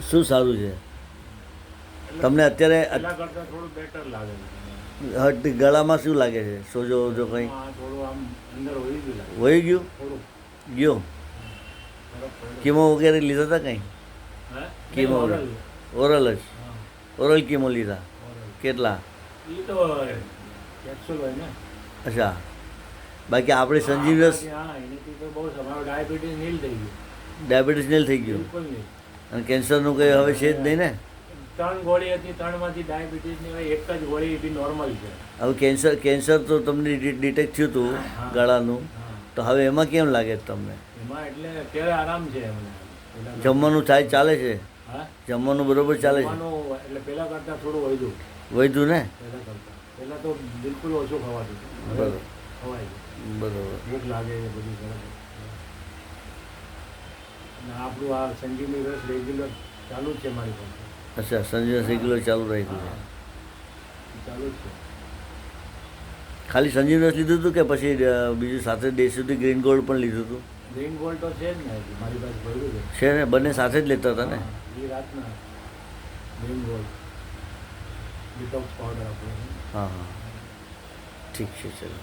શું સારું છે તમને અત્યારે? પહેલા કરતાં થોડું બેટર લાગે છે. હટ ગળામાં શું લાગે છે? સોજો જો કંઈ થોડું આમ અંદર વહી ગયું લાગે. વહી ગયું? થોડું ગયો? ફરક પડ્યો. કીમો વગેરે લીધા હતા કંઈ? હે? Chemo oral. ઓરલ જ? હા, ઓરલ કીમો લીધા? ઓરલ. કેટલા? ઈ તો કેપ્સ્યુલ હોય ને. અચ્છા, બાકી આપણે સંજીવ રસ હા, એનાથી તો બહુ તમારો ડાયાબિટીસ નીલ થઈ ગયું. ડાયાબિટીસ નીલ થઈ ગયું બિલકુલ નહીં. અને કેન્સરનું કંઈ હવે છે જ નહીં ને? 3 ગોળી હતી, 3માંથી ડાયાબિટીસની હોય, એક જ ગોળી બી નોર્મલ છે. હવે કેન્સર તો તમને ડિટેક્ટ થયું હતું ગળાનું, હા, તો હવે એમાં કેમ લાગે છે તમને? એમાં એટલે અત્યારે આરામ છે એમને. પહેલા જમવાનું ચાલે છે? હા, જમવાનું બરોબર ચાલે છે? જમવાનું એટલે પહેલા કરતાં થોડું વધ્યું. વધ્યું ને? પહેલા તો બિલકુલ ઓછું ખવાતું હતું. હવે બરોબર ખવાય છે. બરોબર. ભૂખ લાગે એ બધું કરે. અને આપણું આ સંજીવની રસ રેગ્યુલર ચાલુ જ છે મારી પાસે. અચ્છા, સંજીવ રેગ્યુલર ચાલુ રાખ્યું છે? ચાલુ જ છે. ખાલી સંજીવ રસ લીધું હતું કે પછી બીજું સાથે દેશી ગ્રીન ગોલ્ડ પણ લીધું હતું? ગ્રીન ગોલ્ડ તો છે જ ને, મારી પાસે ભર્યું છે. છે ને? બંને સાથે જ લેતા હતા ને? એ રાતના ગ્રીન ગોલ્ડ ડિટોક્સ પાવડર આપણો. હા હા, ઠીક છે, ચલો.